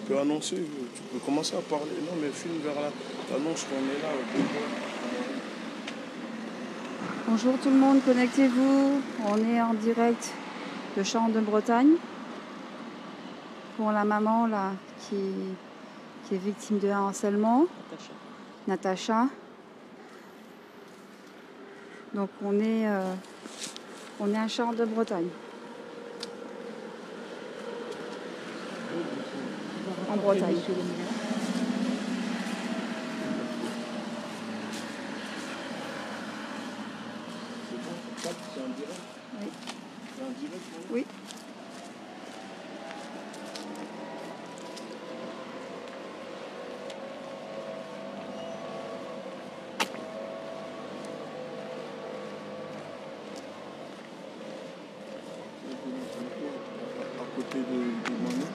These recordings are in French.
peux annoncer, tu peux commencer à parler. Non, mais filme vers là. T'annonces qu'on est là. Bonjour tout le monde, connectez-vous. On est en direct de Champs de Bretagne pour la maman là qui est victime de harcèlement. Natacha. Donc on est à Champs de Bretagne. En Bretagne. C'est un direct? Oui. C'est un direct? Oui. À côté de Manon.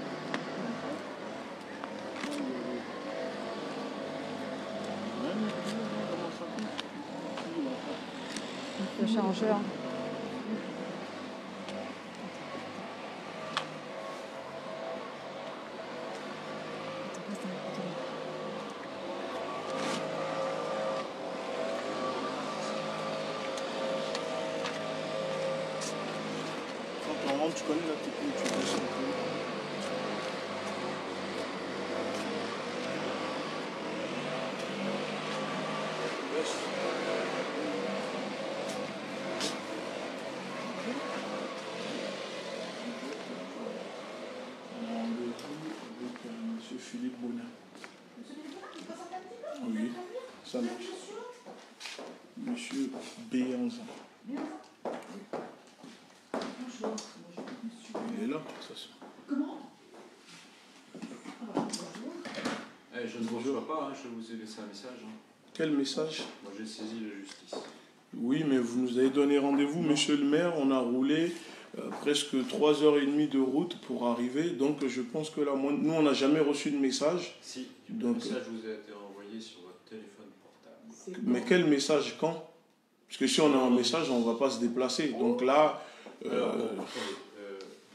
Le changeur. Quand on rentre, tu connais la technique, tu baisses un peu. Monsieur Philippe Bonnet. Oui, ça marche. Monsieur Béanzin. Bonjour. Il est là, ça se... Comment? Je ne vous reçois pas, je vous ai laissé un message. Quel message? Moi j'ai saisi la justice. Oui, mais vous nous avez donné rendez-vous, monsieur le maire. On a roulé presque 3h30 de route pour arriver. Donc je pense que là, nous, on n'a jamais reçu de message. Si, donc, le message vous a été envoyé sur votre téléphone portable. Mais quel message, quand? Parce que si on a un message, on ne va pas se déplacer. Donc là... Alors,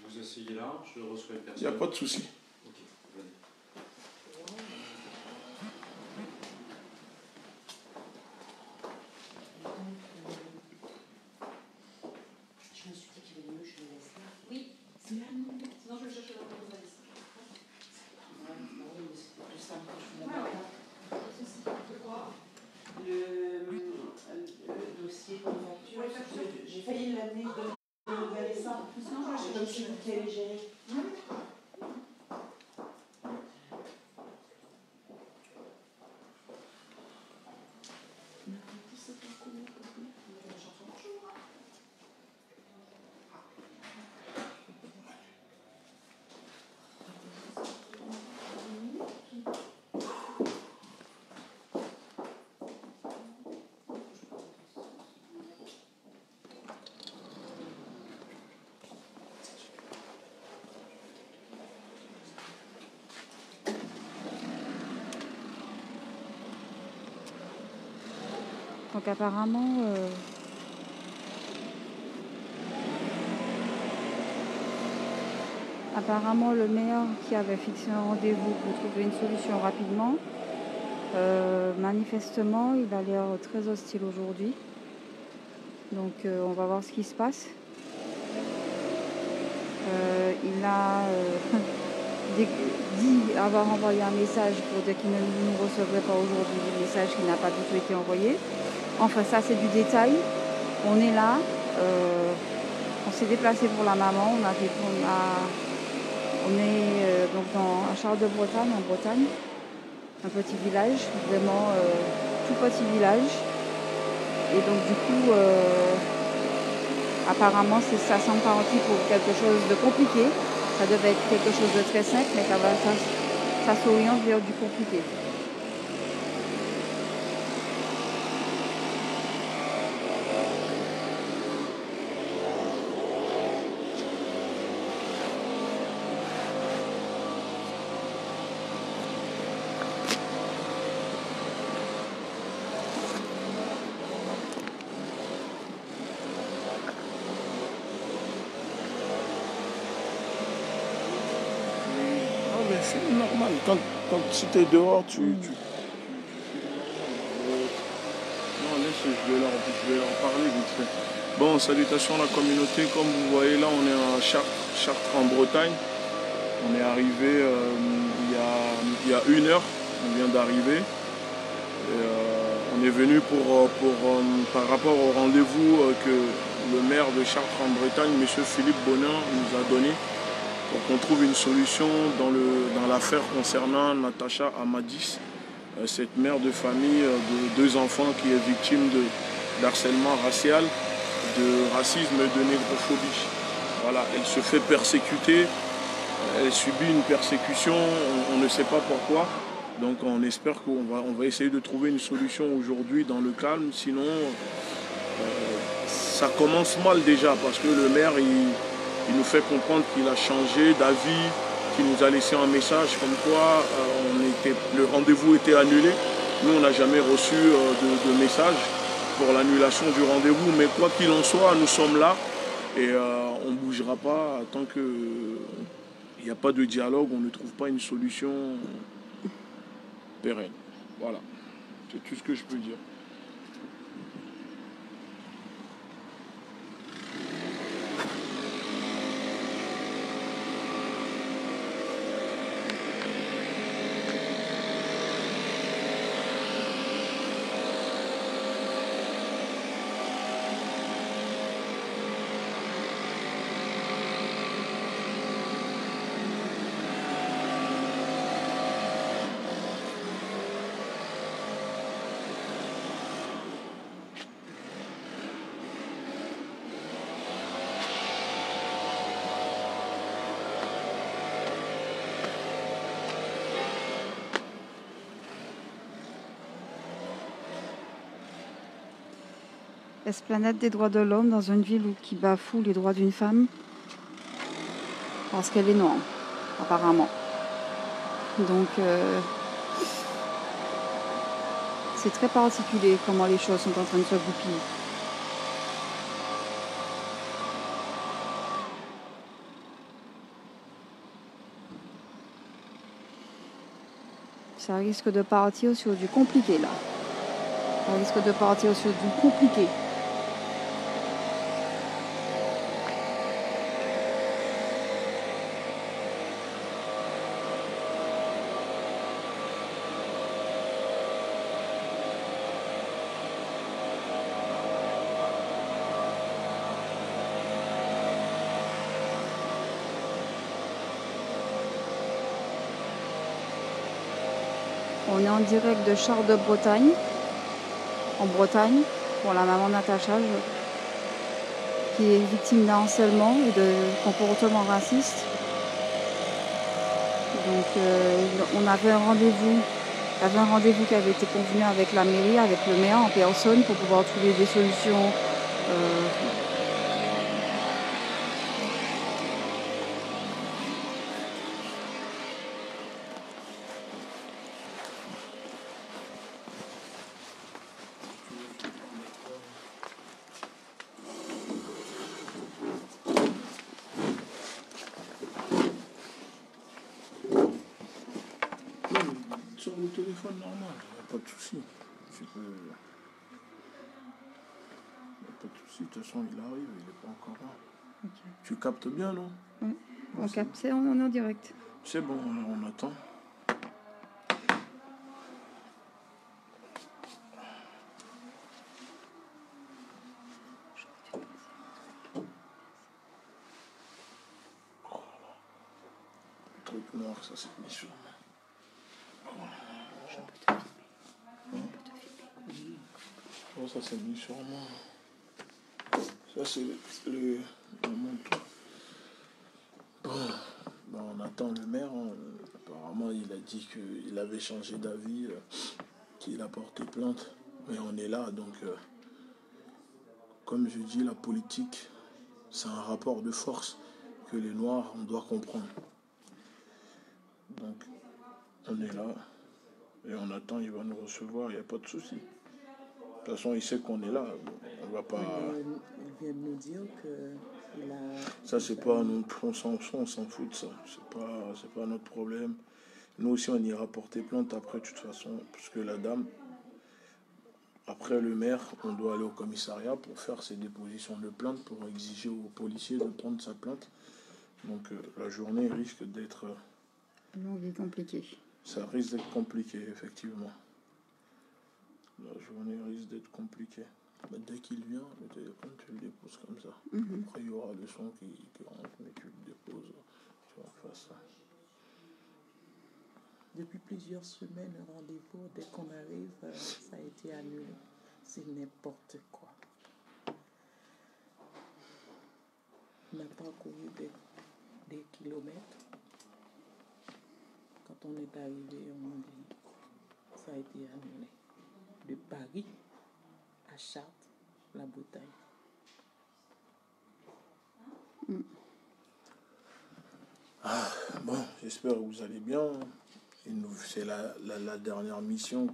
vous asseyez là, je reçois une personne. Il n'y a pas de souci. Ok, venez. Je me suis dit qu'il valait mieux que je le laisse là. Oui, c'est là, non. Sinon, je vais le chercher dans le valise. Oui, mais c'était plus simple que je vous l'avais pas. De quoi? Le dossier pour les factures. J'ai failli l'amener de Valessa. C'est comme si vous allez gérer. Donc apparemment, le maire qui avait fixé un rendez-vous pour trouver une solution rapidement, manifestement, il a l'air très hostile aujourd'hui. Donc on va voir ce qui se passe. Il a dit avoir envoyé un message pour dire qu'il ne nous recevrait pas aujourd'hui, le message qui n'a pas du tout été envoyé. Enfin, ça, c'est du détail. On est là. On s'est déplacé pour la maman. On est donc à Charles de Bretagne, en Bretagne. Un petit village, vraiment tout petit village. Et donc, du coup, apparemment, ça semble parti pour quelque chose de compliqué. Ça devait être quelque chose de très simple, mais ça s'oriente vers du compliqué. C'est normal. Si tu es dehors, tu... Non, laisse, je vais leur parler vite fait. Bon, salutations à la communauté. Comme vous voyez là, on est à Chartres en Bretagne. On est arrivé il y a 1 heure. On vient d'arriver. On est venu par rapport au rendez-vous que le maire de Chartres en Bretagne, M. Philippe Bonin, nous a donné pour qu'on trouve une solution dans l'affaire concernant Natacha Amadis, cette mère de famille de 2 enfants qui est victime d'harcèlement racial, de racisme et de négrophobie. Voilà, elle se fait persécuter, elle subit une persécution, on ne sait pas pourquoi. Donc on espère qu'on va essayer de trouver une solution aujourd'hui dans le calme, sinon ça commence mal déjà parce que le maire il nous fait comprendre qu'il a changé d'avis, qu'il nous a laissé un message comme quoi le rendez-vous était annulé. Nous on n'a jamais reçu de message pour l'annulation du rendez-vous, mais quoi qu'il en soit, nous sommes là et on ne bougera pas tant qu'il n'y a pas de dialogue, on ne trouve pas une solution pérenne. Voilà, c'est tout ce que je peux dire. Esplanade des droits de l'homme dans une ville qui bafoue les droits d'une femme parce qu'elle est noire, apparemment. Donc c'est très particulier comment les choses sont en train de se goupiller. Ça risque de partir sur du compliqué là. Ça risque de partir sur du compliqué. On est en direct de Chartres de Bretagne, en Bretagne, pour la maman Natacha, qui est victime d'un harcèlement et de comportements racistes. Donc on avait un rendez-vous qui avait été convenu avec la mairie, avec le maire en personne, pour pouvoir trouver des solutions Sur le téléphone normal, il n'y a pas de souci. Il n'y a pas de souci, de toute façon il arrive, il n'est pas encore là. Okay. Tu captes bien, non? Oui, on capte, on est en direct. C'est bon, on attend. Le truc noir, ça s'est mis sur moi. Je peux te filmer. Oh, ça s'est mis sur moi. Ça, c'est le manteau. Bon, on attend le maire. Apparemment, il a dit qu'il avait changé d'avis, qu'il a porté plainte. Mais on est là, donc, comme je dis, la politique, c'est un rapport de force que les Noirs, on doit comprendre. Donc, on est là. Et on attend, il va nous recevoir, il n'y a pas de souci. De toute façon, il sait qu'on est là. On va pas... Il vient de nous dire qu'il a... Ça, c'est pas notre... On s'en fout de ça. C'est pas notre problème. Nous aussi, on ira porter plainte après, de toute façon, parce que la dame, après le maire, on doit aller au commissariat pour faire ses dépositions de plainte, pour exiger aux policiers de prendre sa plainte. Donc la journée risque d'être... longue et compliquée. Ça risque d'être compliqué, effectivement. La journée risque d'être compliquée. Mais dès qu'il vient, le téléphone, tu le déposes comme ça. Après, il y aura le son qui rentre, mais tu le déposes. Tu vas faire ça. Depuis plusieurs semaines, le rendez-vous, dès qu'on arrive, ça a été annulé. C'est n'importe quoi. On n'a pas couru des kilomètres. Quand on est arrivé, on m'a dit ça a été annulé. De Paris à Chartres, la Bretagne. Bon, j'espère que vous allez bien. C'est la dernière mission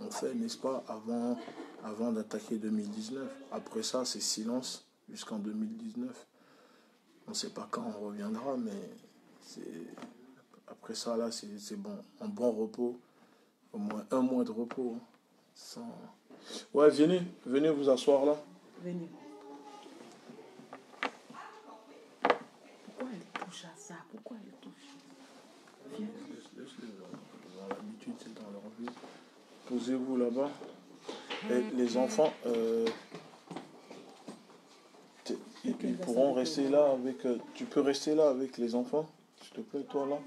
on fait, n'est-ce pas, avant d'attaquer 2019. Après ça, c'est silence jusqu'en 2019. On ne sait pas quand on reviendra, mais après ça, là, c'est bon. Un bon repos, au moins 1 mois de repos. Ouais, venez vous asseoir là. Venez. Pourquoi elle touche à ça? Pourquoi elle touche? Viens. Laisse-les, ils ont l'habitude, c'est dans leur vie. Posez-vous là-bas. Et les enfants, ils pourront rester là avec... tu peux rester là avec les enfants, s'il te plaît, toi là.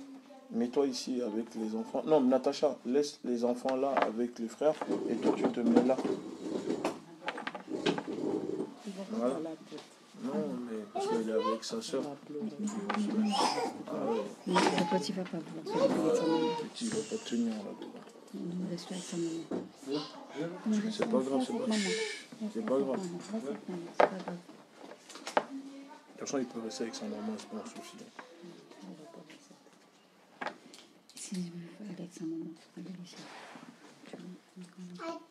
Mets-toi ici avec les enfants. Non, Natacha, laisse les enfants là avec les frères et toi tu te mets là. Voilà. Non, mais parce qu'il est avec sa soeur. Le petit va pas vouloir se avec sa maman. Le petit va pas tenir là-dedans. Il reste avec sa maman. C'est pas grave, c'est pas... C'est pas grave. C'est pas grave. De toute façon, il peut rester avec sa maman, c'est pas un souci. Si il veut avec sa maman, allez ici. Alors,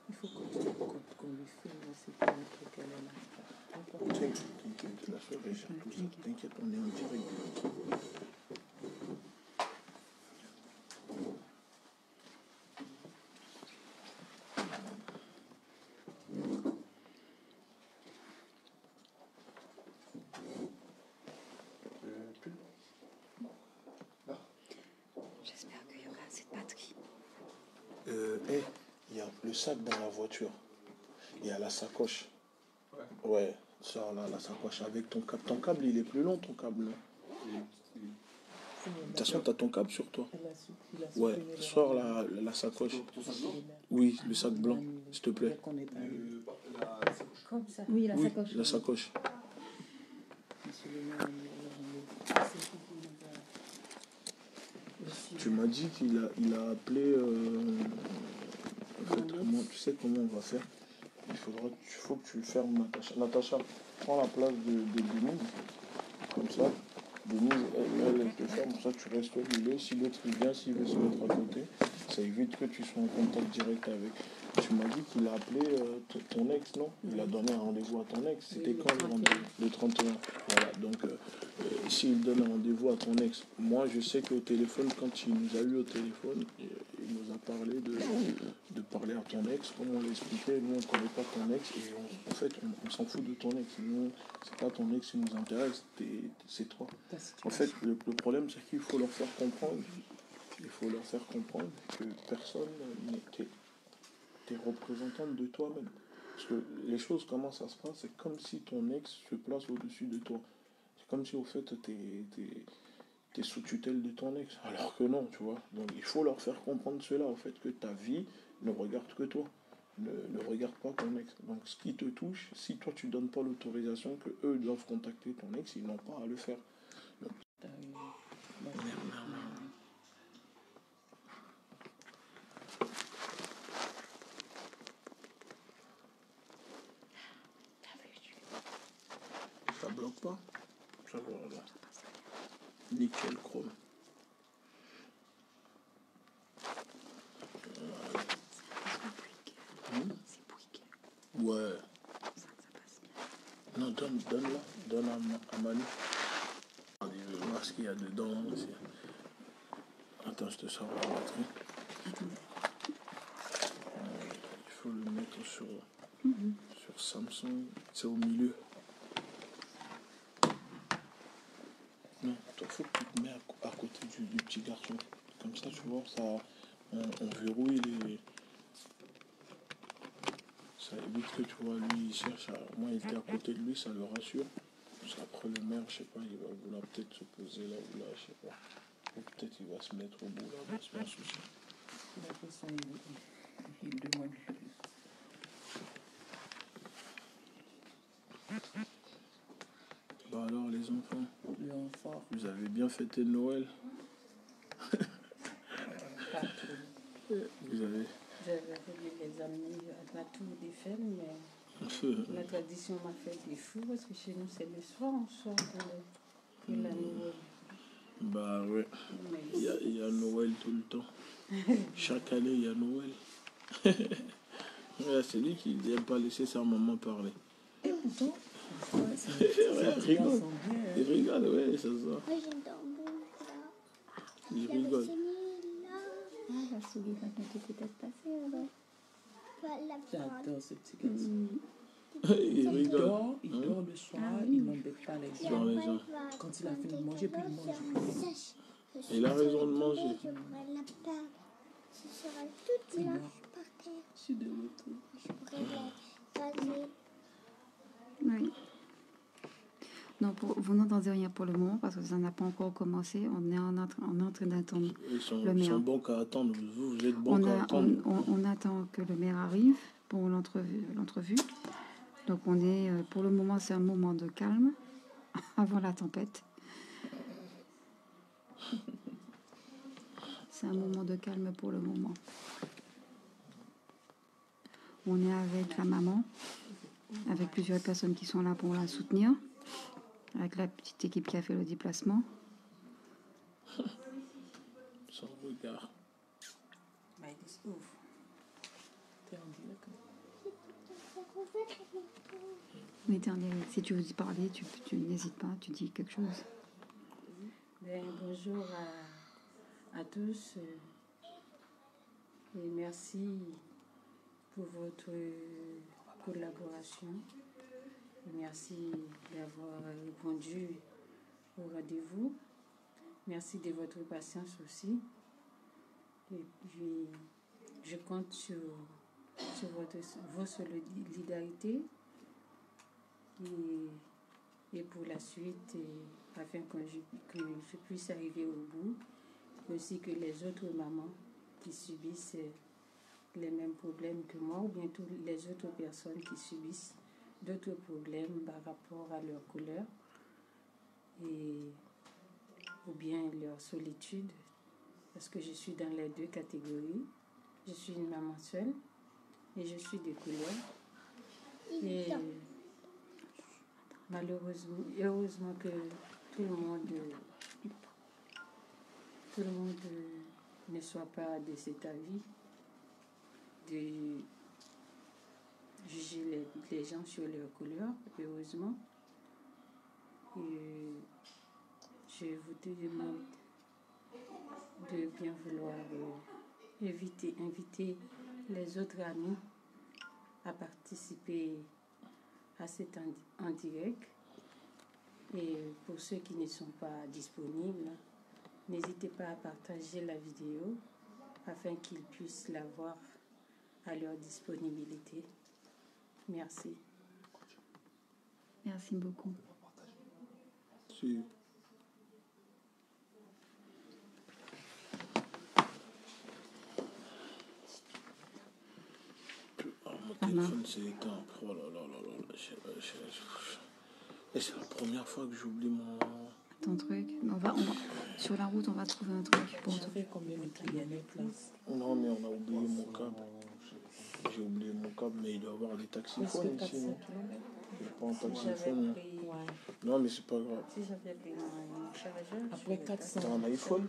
il faut qu'on lui filme aussi pour montrer qu'elle est là. T'inquiète, la soeur est tout ça. T'inquiète, on est en direct. J'espère qu'il y aura assez de batterie. Il y a le sac dans la voiture. Il y a la sacoche. Ouais, sors là, la sacoche avec ton câble. Ton câble, il est plus long, ton câble. De toute façon, tu as ton câble sur toi. Ouais, sors la sacoche. Oui, le sac blanc, s'il te plaît. Comme ça. Oui, la sacoche. La sacoche. Tu m'as dit qu'il a appelé... en fait, tu sais comment on va faire? Il faut que tu le fermes, Natacha. Natacha, prends la place de Denise. Comme ça. Denise, elle te ferme. Comme ça, tu restes au milieu. Si l'autre vient, s'il veut se mettre à côté, ça évite que tu sois en contact direct avec. Tu m'as dit qu'il a appelé ton ex, non? Il a donné un rendez-vous à ton ex. C'était quand le rendez-vous? Le 31. Voilà, donc s'il donne un rendez-vous à ton ex, moi je sais qu'au téléphone, quand il nous a eu au téléphone, il nous a parlé de parler à ton ex, comme on l'expliquait, nous on ne connaît pas ton ex et en fait on s'en fout de ton ex. Nous, c'est pas ton ex qui nous intéresse, c'est toi. En fait, le problème c'est qu'il faut leur faire comprendre, que personne n'est t'es représentante de toi-même. Parce que les choses, comment ça se passe, c'est comme si ton ex se place au-dessus de toi. C'est comme si au fait t'es sous tutelle de ton ex. Alors que non, tu vois. Donc il faut leur faire comprendre cela, au fait, que ta vie ne regarde que toi. Ne regarde pas ton ex. Donc ce qui te touche, si toi tu donnes pas l'autorisation que eux doivent contacter ton ex, ils n'ont pas à le faire. Donc, ça bloque pas. Ça va, là. Nickel chrome. Non, donne-la. Donne à Manu. On va voir ce qu'il y a dedans aussi. Attends, je te sors la batterie. Il faut le mettre sur Samsung. C'est au milieu. Non, toi, faut que tu te mets à côté du petit garçon. Comme ça, tu vois, ça, on verrouille les... Ça évite que, tu vois, lui, il cherche à... Moi, il était à côté de lui, ça le rassure. Parce qu'après, le maire, je sais pas, il va vouloir peut-être se poser là ou là, je sais pas. Ou peut-être il va se mettre au bout là, c'est pas un souci. Après ça, il demande. Bah alors, les enfants, L'enfant, vous avez bien fêté Noël? pas trop. Vous avez... J'avais voulu les amener à la tour d'Eiffel, mais la tradition m'a fait des fous parce que chez nous, c'est le soir, on sort pour la Noël. Bah ouais, Mais il y a Noël tout le temps. Chaque année, il y a Noël. Ouais, c'est lui qui n'aime pas laisser sa maman parler. et pourtant, Ouais, rigole. Il rigole, ouais, ça se voit. Moi, j'ai un tambour là. Il rigole. Ah, la souris va peut-être passer là-bas. j'adore ce petit garçon. Il Il rigole. dort le soir, il n'embête pas les gens. Dans les gens. Quand il a fini de manger, puis il mange. Il a raison de manger. Je pourrais la perdre. Ce sera toute Il là meurt. par terre. Je suis de retour. Je pourrais la caser. Oui. Non, vous n'entendez rien pour le moment parce que ça n'a pas encore commencé. On est en train d'attendre Ils sont le maire. bons qu'à attendre. Vous êtes bons qu'à attendre. On attend que le maire arrive pour l'entrevue. Donc on est, pour le moment, c'est un moment de calme avant la tempête. C'est un moment de calme pour le moment. On est avec la maman, avec plusieurs personnes qui sont là pour la soutenir, avec la petite équipe qui a fait le déplacement. Son regard. Bah, il se ouvre. T'es en direct. Oui, si tu veux parler, tu n'hésites pas, tu dis quelque chose. Bonjour à tous et merci pour votre collaboration. Merci d'avoir répondu au rendez-vous. Merci de votre patience aussi. Et puis, je compte sur vos solidarités et pour la suite, afin que je puisse arriver au bout, ainsi que les autres mamans qui subissent les mêmes problèmes que moi, ou bien toutes les autres personnes qui subissent d'autres problèmes par rapport à leur couleur ou bien leur solitude, parce que je suis dans les deux catégories. Je suis une maman seule et je suis de couleur. Et malheureusement, heureusement que tout le monde ne soit pas de cet avis, de juger les gens sur leur couleur, heureusement. Et je vous demande de bien vouloir inviter les autres amis à participer à cet en direct. Et pour ceux qui ne sont pas disponibles, n'hésitez pas à partager la vidéo afin qu'ils puissent la voir à leur disponibilité. Merci. Merci beaucoup. Si. Mon téléphone s'est éteint. Oh là là là là. Et c'est la première fois que j'oublie mon... Ton truc. On va, sur la route, on va trouver un truc pour toi. Ça fait combien de temps qu'il y a une place? Non, mais on a oublié mon câble. J'ai oublié mon câble, mais il doit y avoir des taxiphones ici, non? Il n'y a pas un taxiphone. Non, mais c'est pas grave. Si j'avais pris mon chargeur, Après 400, T'as un iPhone?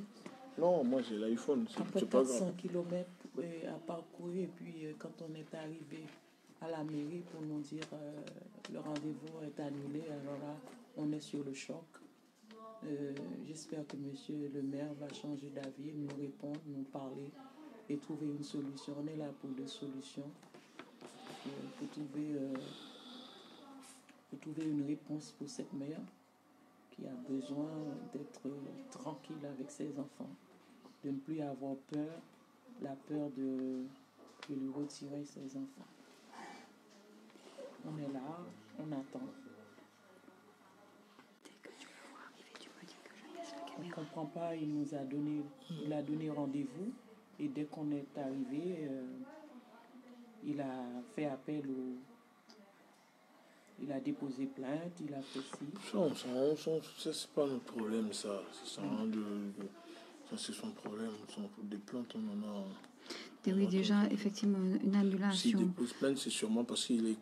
Non, moi j'ai l'iPhone, après c'est pas 400 grave. km à parcourir, et puis quand on est arrivé à la mairie pour nous dire le rendez-vous est annulé. Alors là, on est sur le choc. J'espère que monsieur le maire va changer d'avis, nous répondre, nous parler et trouver une solution. On est là pour des solutions, pour trouver une réponse pour cette mère qui a besoin d'être tranquille avec ses enfants, de ne plus avoir peur, la peur de lui retirer ses enfants. On est là, on attend. On ne comprend pas, il a donné rendez-vous et dès qu'on est arrivé, il a fait appel il a déposé plainte, il a fait ci. Ça c'est pas notre problème, ça. Ça c'est son problème. Des plaintes, on en a. Oui, déjà, effectivement, une annulation. S'il dépose plainte, c'est sûrement parce qu'il est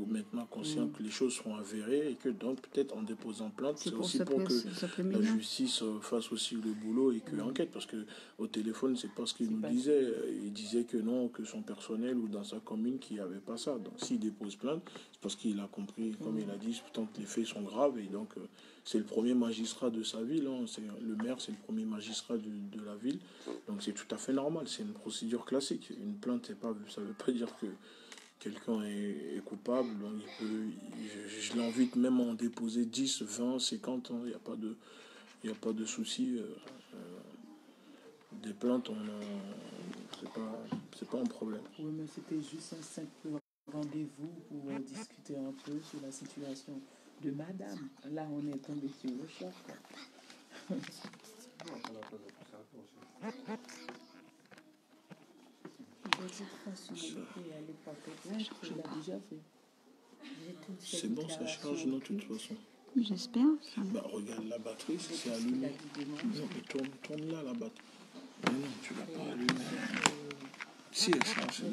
maintenant conscient que les choses seront avérées et que donc peut-être en déposant plainte, c'est aussi pour que la justice fasse aussi le boulot et que enquête. Parce que au téléphone, c'est pas ce qu'il nous disait. Il disait que non, que son personnel ou dans sa commune qu'il n'y avait pas ça. Donc s'il dépose plainte, c'est parce qu'il a compris, comme il a dit, pourtant que les faits sont graves et donc c'est le premier magistrat de sa ville. Hein. Le maire, c'est le premier magistrat de la ville. Donc c'est tout à fait normal. C'est une procédure classique. Une plainte, ça ne veut pas dire que quelqu'un est coupable. Donc je l'invite même à en déposer 10, 20, 50 ans. Il n'y a pas de souci. Des plaintes, c'est pas un problème. Oui, mais c'était juste un simple rendez-vous pour discuter un peu sur la situation de madame. Là, on est tombé sur le choc. De toute façon, elle est pas plainte, il l'a déjà fait. C'est bon, ça charge, non, de toute façon. J'espère. Regarde la batterie, c'est allumé. Non, mais tourne là, la batterie. Mais non, tu l'as pas allumé. Si, elle charge.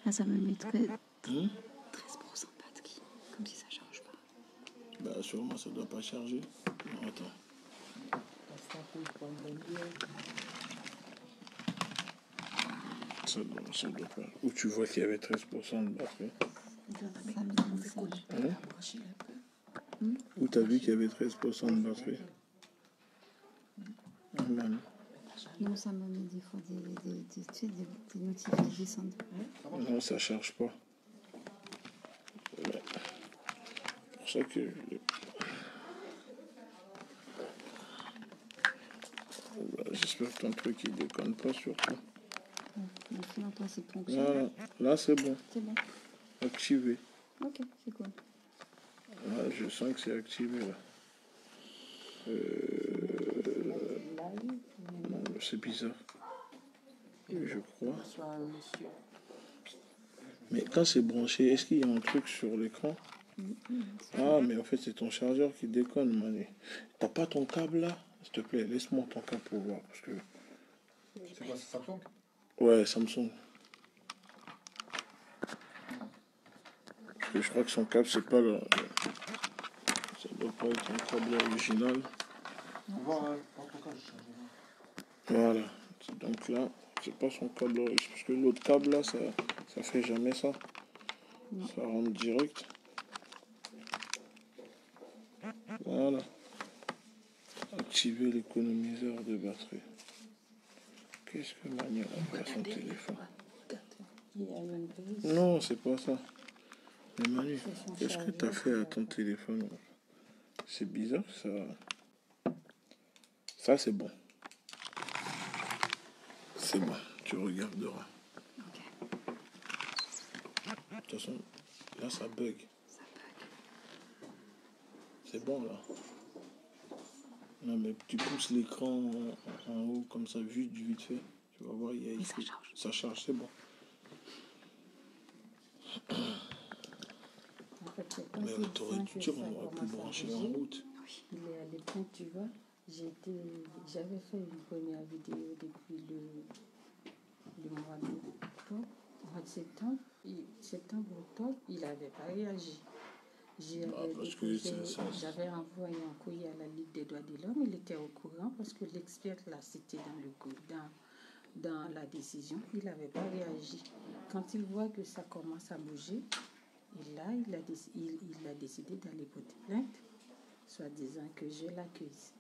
Là, ça me mettrait 13% de batterie, comme si ça ne charge pas. Sûrement, ça ne doit pas charger. Non, attends. Ça doit pas. Où tu vois qu'il y avait 13% de batterie. Où tu as vu qu'il y avait 13% de batterie. Non, ça me met des fois des notifs qui descendent. Non, ça ne charge pas. C'est pour ça que... J'espère que ton truc il déconne pas surtout. Voilà, là c'est bon. C'est bon. Activé. Ok, c'est cool. Là, je sens que c'est activé là. C'est bizarre. Je crois. Mais quand c'est branché, est-ce qu'il y a un truc sur l'écran? Ah, mais en fait c'est ton chargeur qui déconne, Mané. T'as pas ton câble là? S'il te plaît, laisse-moi ton câble pour voir. Parce que... C'est quoi, c'est Samsung? Ouais, Samsung. Parce que je crois que son câble, c'est pas le... Ça doit pas être un câble original. Voilà. Donc là, c'est pas son câble original. Parce que l'autre câble là, ça fait jamais ça. Non. Ça rentre direct. Voilà. Activer l'économiseur de batterie. Qu'est-ce que Manu a fait à son téléphone? Non, c'est pas ça. Mais Manu, qu'est-ce que tu as fait à ton téléphone? C'est bizarre ça. Ça, c'est bon. C'est bon, tu regarderas. De toute façon, là, ça bug. C'est bon, là. Non, mais tu pousses l'écran en haut, comme ça, vite fait. Tu vas voir, il y a ici. Ça charge, c'est bon. En fait, mais t'aurais dû dire, on aurait pu brancher en route. Il est à l'époque, tu vois. J'avais fait une première vidéo depuis le mois d'octobre, au mois de septembre. Octobre, il n'avait pas réagi. J'avais envoyé un courrier à la Ligue des droits de l'homme, il était au courant parce que l'expert l'a cité dans la décision, il n'avait pas réagi. Quand il voit que ça commence à bouger, et là, il a décidé d'aller porter plainte, soit disant que je l'accuse.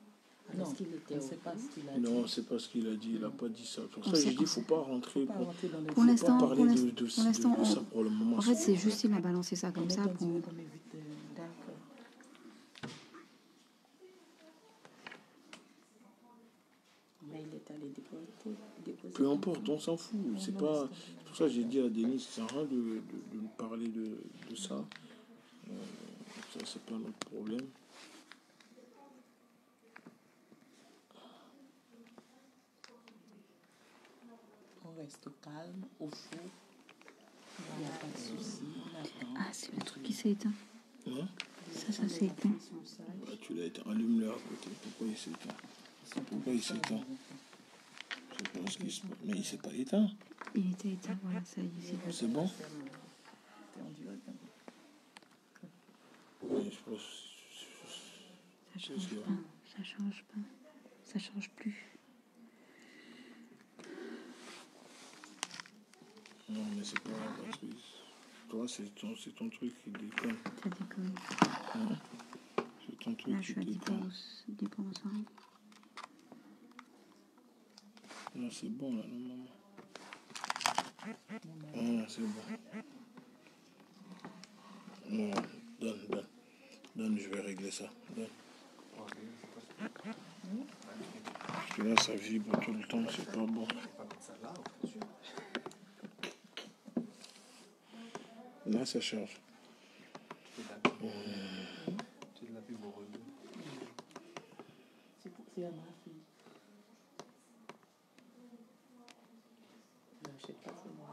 Non, qu'il était c'est pas ce qu'il a dit. Non, c'est pas ce qu'il a dit. Il n'a pas dit ça. Pour ça, je dis, il ne faut pas rentrer. Faut pas rentrer dans les Pour l'instant, parler pour de l'instant, ça pour le moment. en fait, c'est juste il a balancé ça comme ça pour. D'accord. Mais il est allé déposer. Peu importe, on s'en fout. C'est pas. C'est pour ça que j'ai dit à Denis, ça sert à rien de parler de ça. Ça, c'est pas notre problème. On reste calme, au chaud. Il n'y a pas de souci, on attend. Ah, c'est le truc qui s'est éteint. Hein? Ça s'est éteint. Bah, tu l'as éteint. Allume-le à côté. Pourquoi il s'est éteint? Pourquoi il s'est éteint? Je sais pas ce qui se passe. Mais il s'est pas éteint. Il était éteint, voilà, ça y est. C'est bon? C'est en direct. Oui, je pense. Ça change pas. Ça change pas. Ça change plus. Non, mais c'est pas parce que toi, c'est ton truc qui déconne. Ça déconne. Hein? C'est ton truc Là, je qui suis à déconne. 10%. Là, c'est bon, là, maman. Ah, c'est bon. Non, donne, je vais régler ça. Donne. Parce que là, ça vibre tout le temps, c'est pas bon. Là, ça charge. C'est à ma fille. Non, je sais pas, c'est moi.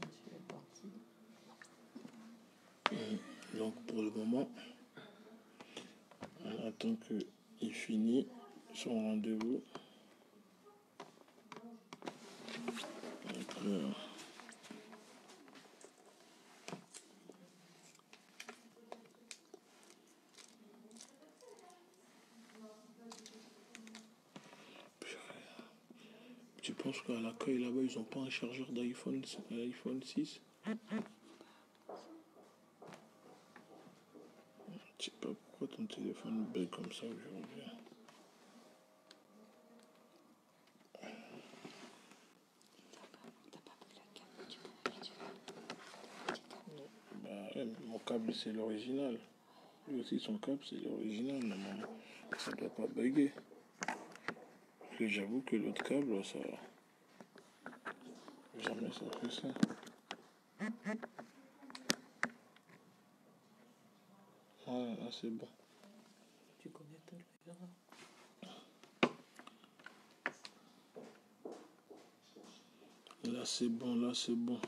Je suis partie. Donc, pour le moment, on attend qu'il finisse son rendez-vous. Après, tu penses qu'à l'accueil là-bas, ils n'ont pas un chargeur d'iPhone 6? Je sais pas pourquoi ton téléphone bug comme ça aujourd'hui. Bah ouais, mon câble c'est l'original. Lui aussi son câble c'est l'original, normalement. Ça doit pas bugger. Parce que j'avoue que l'autre câble, ça. Jamais ça fait ça. Ouais, là c'est bon. Tu connais tout le verra. Là c'est bon, là c'est bon.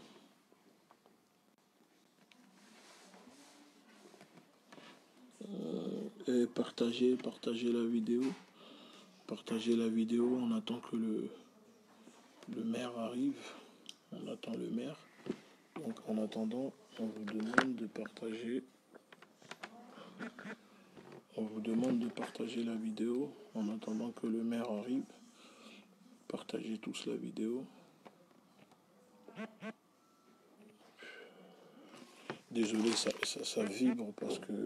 Et partagez la vidéo. Partagez la vidéo, on attend que le maire arrive. On attend le maire. Donc en attendant, on vous demande de partager. On vous demande de partager la vidéo en attendant que le maire arrive. Partagez tous la vidéo. Désolé, ça vibre parce que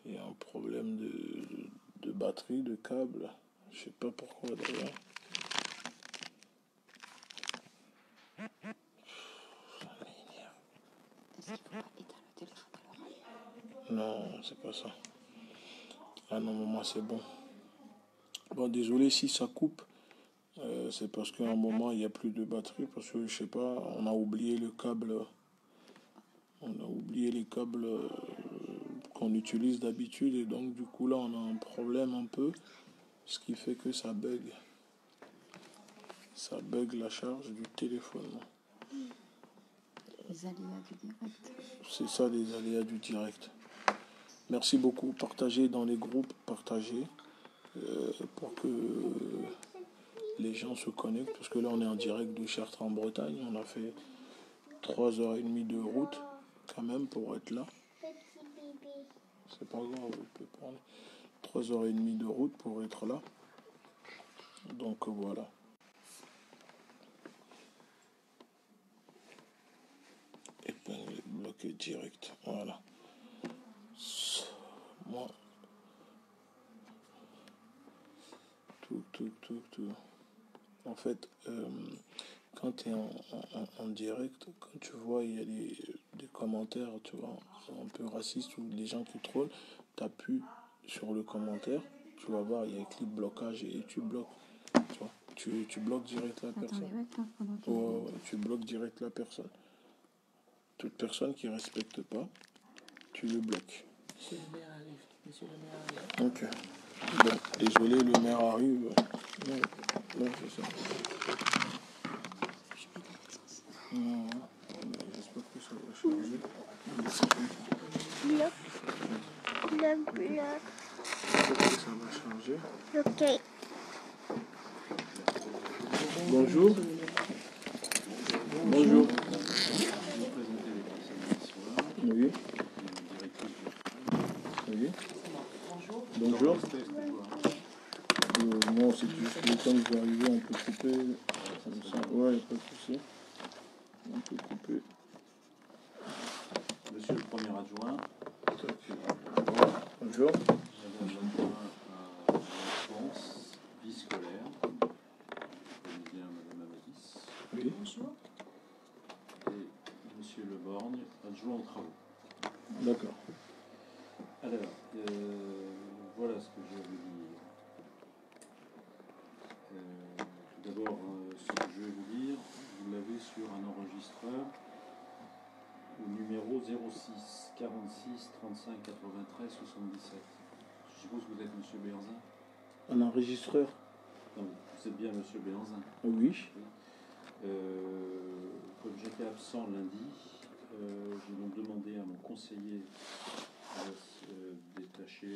il y a un problème de batterie, de câble. Je sais pas pourquoi d'ailleurs. Non, c'est pas ça. Ah non, maman, c'est bon. Bon, désolé si ça coupe. C'est parce qu'à un moment, il n'y a plus de batterie. Parce que, je sais pas, on a oublié le câble. On a oublié les câbles qu'on utilise d'habitude. Et donc, du coup, là, on a un problème un peu. Ce qui fait que ça bug. Ça bug la charge du téléphone. Les aléas du direct. C'est ça, les aléas du direct. Merci beaucoup. Partagez dans les groupes, partagez pour que les gens se connectent. Parce que là, on est en direct de Chartres en Bretagne. On a fait 3h30 de route quand même pour être là. c'est pas grave, il peut prendre 3h30 de route pour être là. Donc voilà. Épinglé, bloqué direct. Voilà. Moi. Tout. En fait, quand tu es en direct, quand tu vois, il y a des commentaires, tu vois, un peu racistes ou des gens qui trollent, tu appuies sur le commentaire, tu vas voir, il y a écrit blocage et tu bloques. Tu vois, tu bloques direct la personne. Ouais, tu bloques direct la personne. Toute personne qui ne respecte pas, tu le bloques. Monsieur le maire arrive. Monsieur le maire arrive. Ok. Bon, désolé, le maire arrive. Non, c'est ça. Non, j'espère que ça va changer. J'espère que ça va changer. Ok. Bonjour. Bonjour. Oui. Oui. Bonjour. Non, c'est juste le temps que je vais arriver, on peut couper. Comme ça. Ouais, il n'y a pas de souci. On peut couper. Monsieur le premier adjoint. Bonjour. Madame l'adjoint à la défense, vie scolaire. Je connais bien Madame Amadis. Oui. Bonjour. Et Monsieur Le Borgne, adjoint aux travaux. D'accord. Alors, voilà ce que je vais vous dire. Tout d'abord, ce que je vais vous dire, vous l'avez sur un enregistreur au numéro 06 46 35 93 77. Je suppose que vous êtes Monsieur Béanzin. Un enregistreur? Non, vous êtes bien Monsieur Béanzin. Oui. Comme j'étais absent lundi, j'ai donc demandé à mon conseiller détaché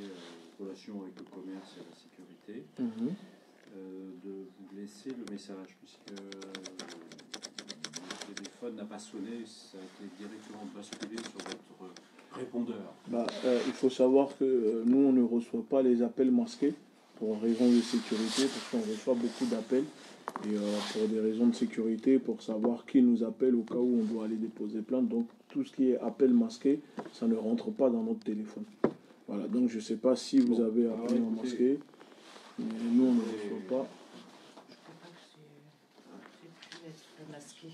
aux relations avec le commerce et la sécurité de vous laisser le message, puisque le téléphone n'a pas sonné, ça a été directement basculé sur votre répondeur. Il faut savoir que nous, on ne reçoit pas les appels masqués pour raison de sécurité, parce qu'on reçoit beaucoup d'appels. Et pour des raisons de sécurité, pour savoir qui nous appelle au cas où on doit aller déposer plainte. Donc tout ce qui est appel masqué, ça ne rentre pas dans notre téléphone. Voilà, donc je ne sais pas si vous avez appelé en masqué, mais nous on ne reçoit pas. Je ne crois pas que c'est pu être masqué.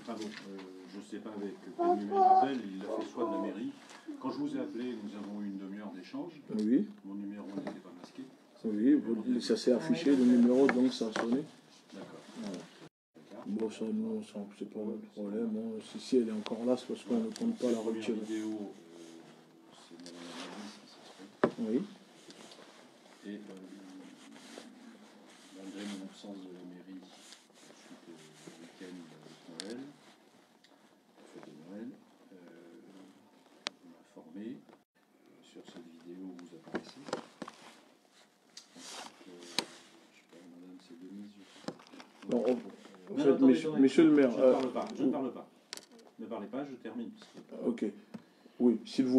Ah bon, je ne sais pas avec quel numéro d'appel, il l'a fait soit de la mairie. Quand je vous ai appelé, nous avons eu une demi-heure d'échange. Oui. Mon numéro n'était pas masqué. Oui, ça s'est affiché le numéro, donc ça a sonné. D'accord. Voilà. Bon, ça, nous, c'est pas notre problème. Hein. Si elle est encore là, c'est parce qu'on ne compte pas la retirer. Vidéo, c'est Madame Amadis qui s'exprime. Oui. Et malgré mon absence de la mairie, suite au week-end de Noël, la fête de Noël, on m'a informé sur cette vidéo où vous apparaissez. Madame, c'est Denise, je crois. Non, en fait, monsieur le maire. Je ne parle pas. Ne parlez pas, je termine. Ok. Oui, s'il vous